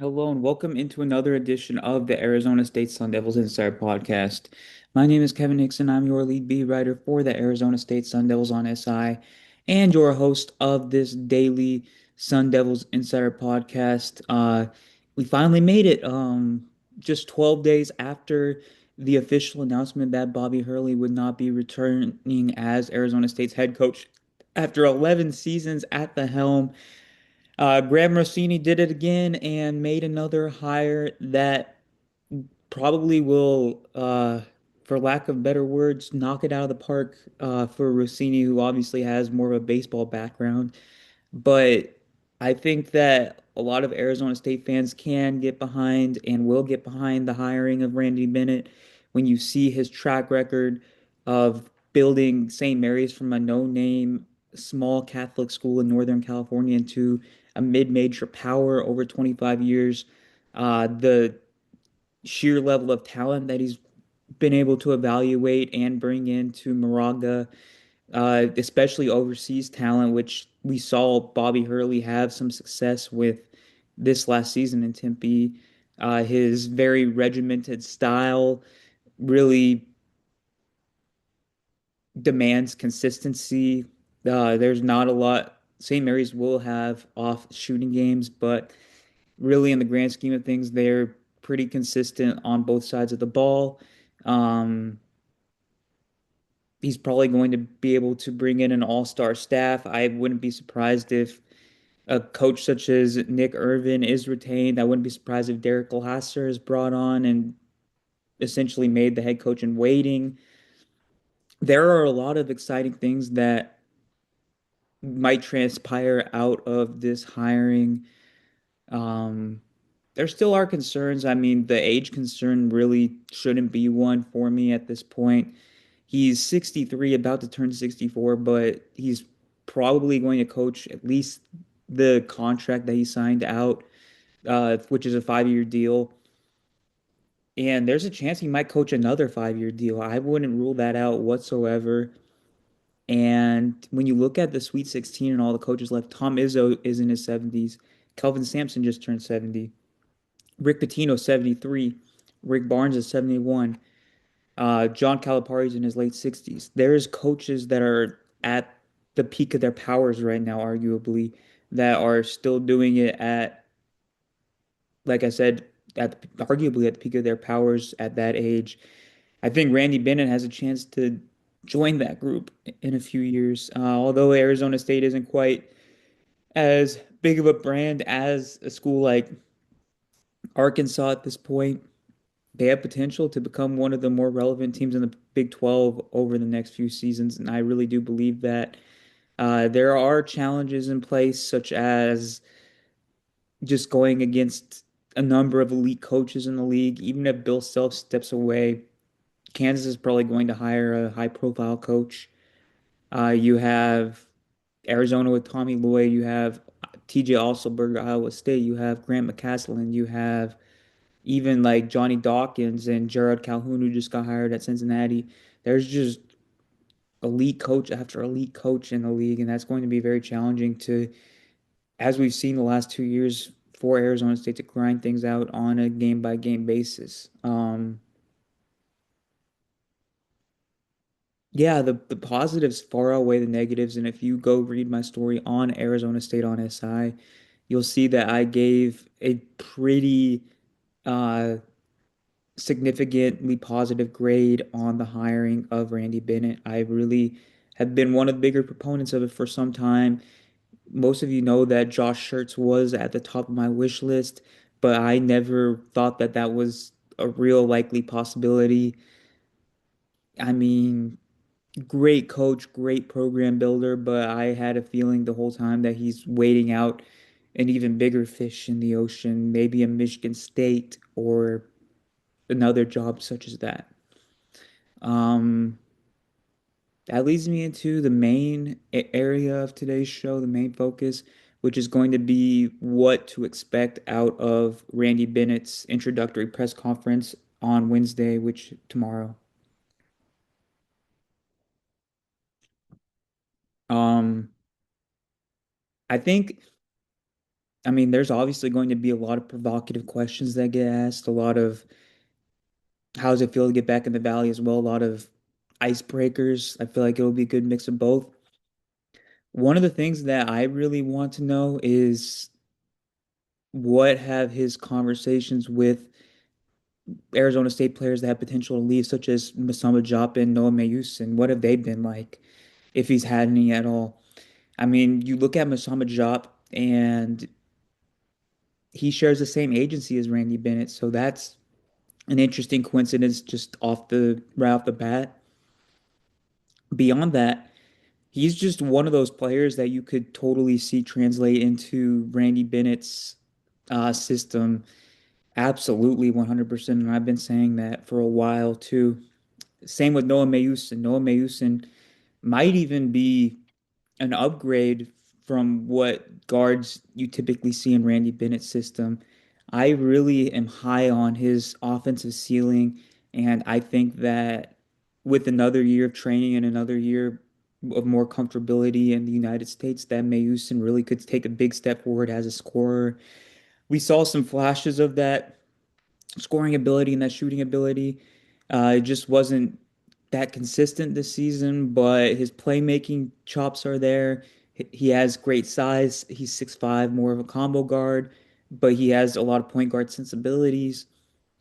Hello and welcome into another edition of the Arizona State Sun Devils Insider Podcast. My name is Kevin Nixon. I'm your lead beat writer for the Arizona State Sun Devils on SI and your host of this daily Sun Devils Insider Podcast. We finally made it. Just 12 days after the official announcement that Bobby Hurley would not be returning as Arizona State's head coach after 11 seasons at the helm. Graham Rossini did it again and made another hire that probably will, for lack of better words, knock it out of the park for Rossini, who obviously has more of a baseball background. But I think that a lot of Arizona State fans can get behind and will get behind the hiring of Randy Bennett when you see his track record of building St. Mary's from a no-name small Catholic school in Northern California into a mid-major power over 25 years. The sheer level of talent that he's been able to evaluate and bring into Moraga, especially overseas talent, which we saw Bobby Hurley have some success with this last season in Tempe. His very regimented style really demands consistency. There's not a lot. St. Mary's will have off shooting games, but really, in the grand scheme of things, they're pretty consistent on both sides of the ball. Um, he's probably going to be able to bring in an all-star staff. I wouldn't be surprised if a coach such as Nick Irvin is retained. I wouldn't be surprised if Derek Glasser is brought on and essentially made the head coach in waiting. There are a lot of exciting things that might transpire out of this hiring. Um, there still are concerns. I mean, the age concern really shouldn't be one for me at this point. He's 63, about to turn 64, but he's probably going to coach at least the contract that he signed out, which is a 5 year deal. And there's a chance he might coach another 5 year deal. I wouldn't rule that out whatsoever. And when you look at the Sweet 16 and all the coaches left, Tom Izzo is in his 70s. Kelvin Sampson just turned 70. Rick Pitino, 73. Rick Barnes is 71. John Calipari's in his late 60s. There's coaches that are at the peak of their powers right now, arguably, that are still doing it at, like I said, arguably at the peak of their powers at that age. I think Randy Bennett has a chance to join that group in a few years. Although Arizona State isn't quite as big of a brand as a school like Arkansas at this point, they have potential to become one of the more relevant teams in the Big 12 over the next few seasons. And I really do believe that there are challenges in place, such as just going against a number of elite coaches in the league. Even if Bill Self steps away, Kansas is probably going to hire a high profile coach. You have Arizona with Tommy Lloyd, you have TJ Alselberg, Iowa State, you have Grant McCasland, you have even like Johnny Dawkins and Jared Calhoun, who just got hired at Cincinnati. There's just elite coach after elite coach in the league, and that's going to be very challenging to, as we've seen the last 2 years, for Arizona State to grind things out on a game by game basis. Yeah, the positives far outweigh the negatives, and if you go read my story on Arizona State on SI, you'll see that I gave a pretty uh, significantly positive grade on the hiring of Randy Bennett. I really have been one of the bigger proponents of it for some time. Most of you know that Josh Schertz was at the top of my wish list, but I never thought that that was a real likely possibility. I mean, great coach, great program builder, but I had a feeling the whole time that he's waiting out an even bigger fish in the ocean, maybe a Michigan State or another job such as that. Um, that leads me into the main area of today's show, the main focus, which is going to be what to expect out of Randy Bennett's introductory press conference on Wednesday, which tomorrow. Um, I think I mean, there's obviously going to be a lot of provocative questions that get asked, a lot of how does it feel to get back in the valley as well, a lot of icebreakers. I feel like it'll be a good mix of both. One of the things that I really want to know is what have his conversations with Arizona State players that have potential to leave, such as Masamba Diop and Noah Mayusin, what have they been like, if he's had any at all? I mean, you look at Masamba Diop and he shares the same agency as Randy Bennett, so that's an interesting coincidence just right off the bat. Beyond that, he's just one of those players that you could totally see translate into Randy Bennett's system. Absolutely 100%. And I've been saying that for a while too. Same with Noah Mayusin. Noah Mayusin might even be an upgrade from what guards you typically see in Randy Bennett's system. I really am high on his offensive ceiling, and I think that with another year of training and another year of more comfortability in the United States, that Mayusin really could take a big step forward as a scorer. We saw some flashes of that scoring ability and that shooting ability. It just wasn't that consistent this season, but his playmaking chops are there. He has great size. He's 6'5", more of a combo guard, but he has a lot of point guard sensibilities.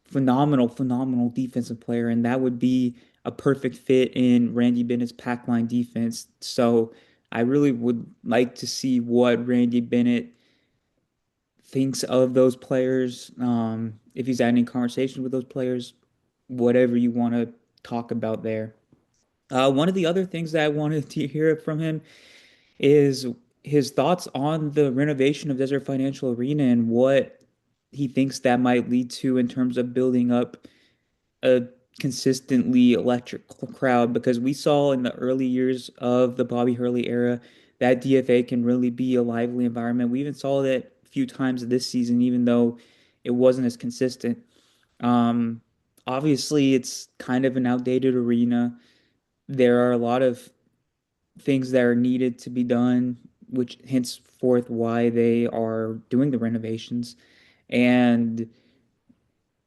Phenomenal, phenomenal defensive player, and that would be a perfect fit in Randy Bennett's pack line defense. So I really would like to see what Randy Bennett thinks of those players, if he's had any conversations with those players, whatever you want to talk about there. One of the other things that I wanted to hear from him is his thoughts on the renovation of Desert Financial Arena and what he thinks that might lead to in terms of building up a consistently electric crowd, because we saw in the early years of the Bobby Hurley era that DFA can really be a lively environment. We even saw that a few times this season, even though it wasn't as consistent. Um, Obviously, it's kind of an outdated arena. There are a lot of things that are needed to be done, which henceforth why they are doing the renovations. And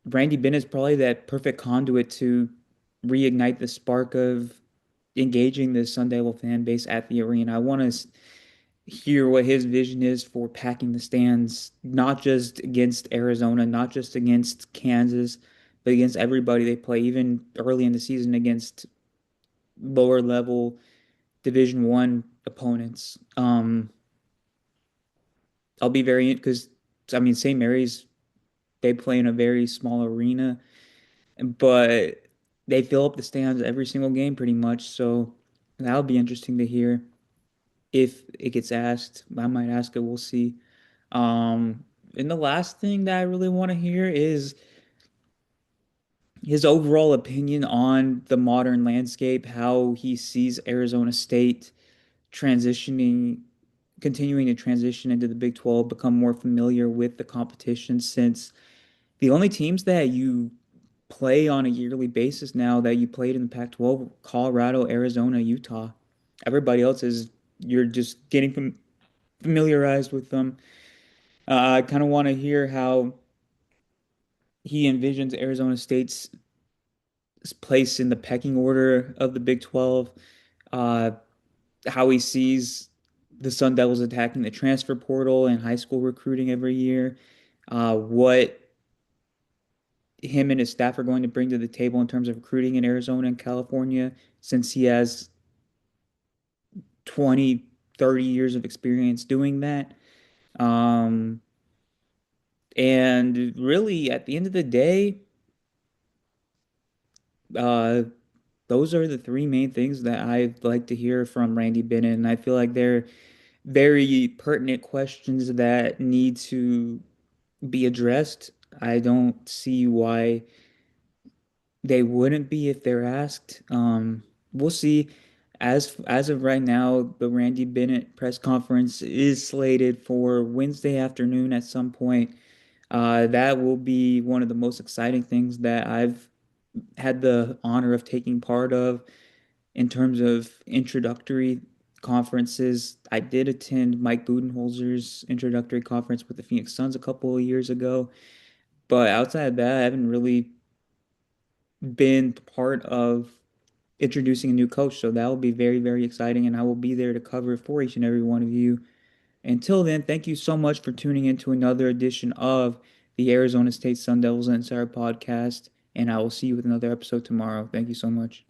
Randy Bennett is probably that perfect conduit to reignite the spark of engaging the Sun Devil fan base at the arena. I want to hear what his vision is for packing the stands, not just against Arizona, not just against Kansas, but against everybody they play, even early in the season against lower level Division One opponents. I'll be very because I mean St. Mary's, they play in a very small arena, but they fill up the stands every single game pretty much. So that'll be interesting to hear if it gets asked. I might ask it. We'll see. Um, and the last thing that I really want to hear is his overall opinion on the modern landscape, how he sees Arizona State transitioning, continuing to transition into the Big 12, become more familiar with the competition, since the only teams that you play on a yearly basis now that you played in the Pac-12, Colorado, Arizona, Utah. Everybody else is you're just getting familiarized with them. I kind of want to hear how he envisions Arizona State's place in the pecking order of the Big 12, uh, how he sees the Sun Devils attacking the transfer portal and high school recruiting every year, what him and his staff are going to bring to the table in terms of recruiting in Arizona and California, since he has 20, 30 years of experience doing that. Um, and really, at the end of the day, uh, those are the three main things that I'd like to hear from Randy Bennett. And I feel like they're very pertinent questions that need to be addressed. I don't see why they wouldn't be if they're asked. We'll see. As of right now, the Randy Bennett press conference is slated for Wednesday afternoon at some point. That will be one of the most exciting things that I've had the honor of taking part of in terms of introductory conferences. I did attend Mike Budenholzer's introductory conference with the Phoenix Suns a couple of years ago, but outside of that, I haven't really been part of introducing a new coach. So that will be very, very exciting, and I will be there to cover for each and every one of you. Until then, thank you so much for tuning in to another edition of the Arizona State Sun Devils Insider Podcast, and I will see you with another episode tomorrow. Thank you so much.